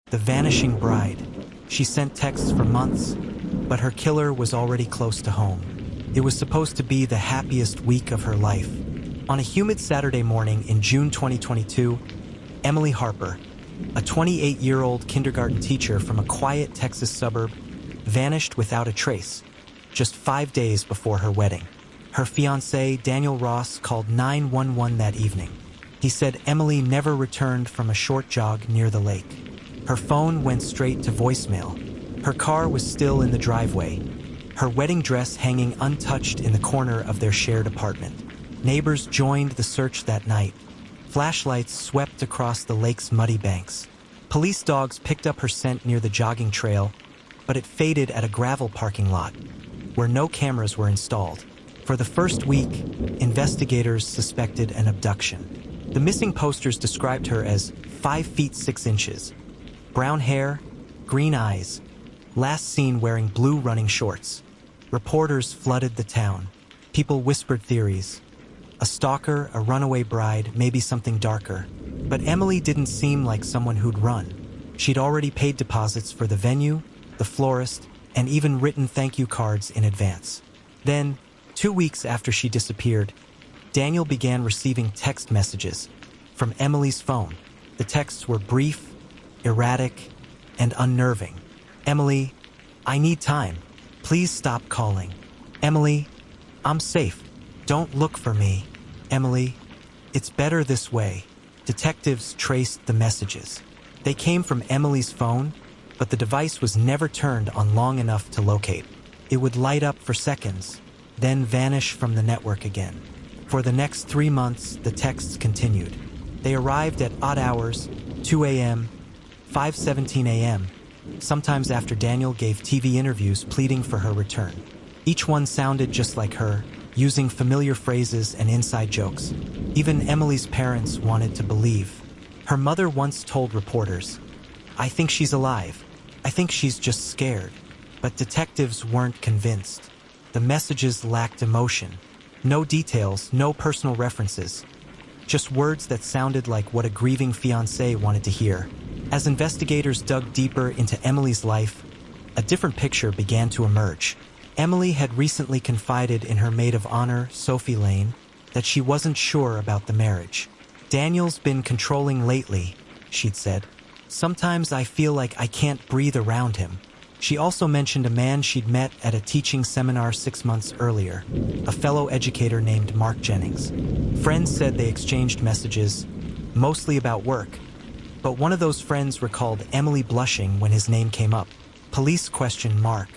the Vanishing Bride. She sent texts for months, but her killer was already close to home. It was supposed to be the happiest week of her life. On a humid Saturday morning in June 2022, Emily Harper, a 28-year-old kindergarten teacher from a quiet Texas suburb, vanished without a trace, just 5 days before her wedding. Her fiancé, Daniel Ross, called 911 that evening. He said Emily never returned from a short jog near the lake. Her phone went straight to voicemail. Her car was still in the driveway, her wedding dress hanging untouched in the corner of their shared apartment. Neighbors joined the search that night. Flashlights swept across the lake's muddy banks. Police dogs picked up her scent near the jogging trail, but it faded at a gravel parking lot, where no cameras were installed. For the first week, investigators suspected an abduction. The missing posters described her as 5 feet 6 inches, brown hair, green eyes, last seen wearing blue running shorts. Reporters flooded the town. People whispered theories. A stalker, a runaway bride, maybe something darker. But Emily didn't seem like someone who'd run. She'd already paid deposits for the venue, the florist, and even written thank you cards in advance. Then, 2 weeks after she disappeared, Daniel began receiving text messages from Emily's phone. The texts were brief, erratic, and unnerving. Emily, I need time. Please stop calling. Emily, I'm safe. Don't look for me. Emily, it's better this way. Detectives traced the messages. They came from Emily's phone, but the device was never turned on long enough to locate. It would light up for seconds, then vanish from the network again. For the next 3 months, the texts continued. They arrived at odd hours, 2 a.m., 5:17 a.m., sometimes after Daniel gave TV interviews pleading for her return. Each one sounded just like her, using familiar phrases and inside jokes. Even Emily's parents wanted to believe. Her mother once told reporters, "I think she's alive. I think she's just scared." But detectives weren't convinced. The messages lacked emotion. No details, no personal references. Just words that sounded like what a grieving fiancé wanted to hear. As investigators dug deeper into Emily's life, a different picture began to emerge. Emily had recently confided in her maid of honor, Sophie Lane, that she wasn't sure about the marriage. "Daniel's been controlling lately," she'd said. "Sometimes I feel like I can't breathe around him." She also mentioned a man she'd met at a teaching seminar 6 months earlier, a fellow educator named Mark Jennings. Friends said they exchanged messages, mostly about work, but one of those friends recalled Emily blushing when his name came up. Police questioned Mark.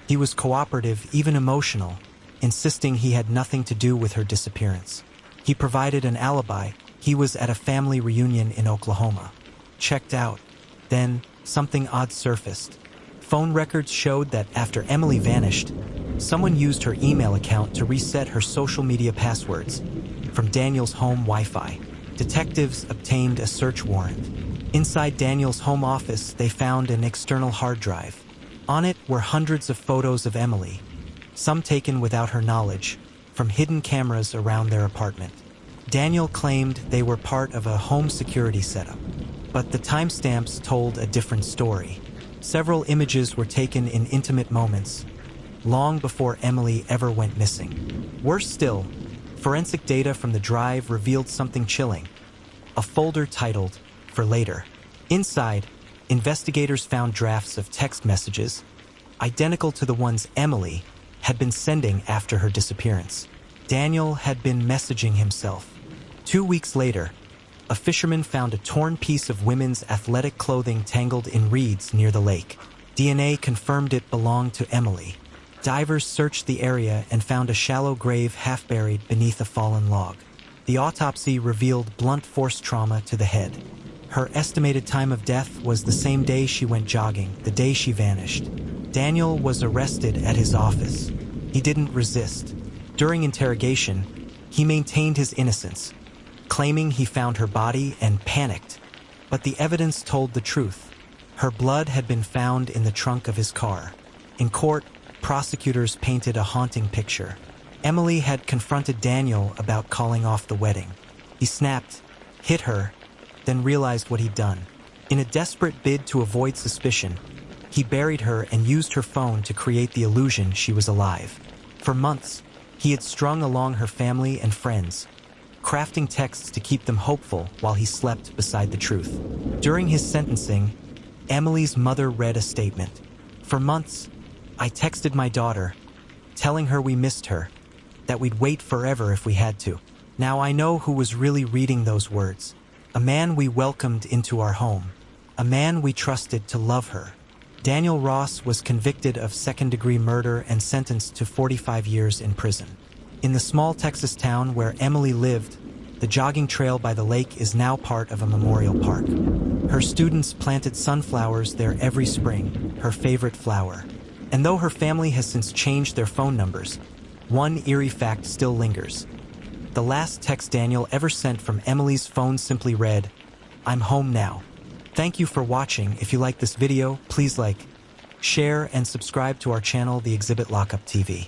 He was cooperative, even emotional, insisting he had nothing to do with her disappearance. He provided an alibi. He was at a family reunion in Oklahoma. Checked out. Then, something odd surfaced. Phone records showed that after Emily vanished, someone used her email account to reset her social media passwords from Daniel's home Wi-Fi. Detectives obtained a search warrant. Inside Daniel's home office, they found an external hard drive. On it were hundreds of photos of Emily, some taken without her knowledge, from hidden cameras around their apartment. Daniel claimed they were part of a home security setup, but the timestamps told a different story. Several images were taken in intimate moments, long before Emily ever went missing. Worse still, forensic data from the drive revealed something chilling, a folder titled, "For Later." Inside, investigators found drafts of text messages, identical to the ones Emily had been sending after her disappearance. Daniel had been messaging himself. 2 weeks later, a fisherman found a torn piece of women's athletic clothing tangled in reeds near the lake. DNA confirmed it belonged to Emily. Divers searched the area and found a shallow grave half-buried beneath a fallen log. The autopsy revealed blunt force trauma to the head. Her estimated time of death was the same day she went jogging, the day she vanished. Daniel was arrested at his office. He didn't resist. During interrogation, he maintained his innocence, claiming he found her body and panicked. But the evidence told the truth. Her blood had been found in the trunk of his car. In court, prosecutors painted a haunting picture. Emily had confronted Daniel about calling off the wedding. He snapped, hit her, then realized what he'd done. In a desperate bid to avoid suspicion, he buried her and used her phone to create the illusion she was alive. For months, he had strung along her family and friends, crafting texts to keep them hopeful while he slept beside the truth. During his sentencing, Emily's mother read a statement. For months, I texted my daughter, telling her we missed her, that we'd wait forever if we had to. Now I know who was really reading those words. A man we welcomed into our home. A man we trusted to love her. Daniel Ross was convicted of second-degree murder and sentenced to 45 years in prison. In the small Texas town where Emily lived, the jogging trail by the lake is now part of a memorial park. Her students planted sunflowers there every spring, her favorite flower. And though her family has since changed their phone numbers, one eerie fact still lingers. The last text Daniel ever sent from Emily's phone simply read, "I'm home now." Thank you for watching. If you like this video, please like, share, and subscribe to our channel, The Exhibit Lockup TV.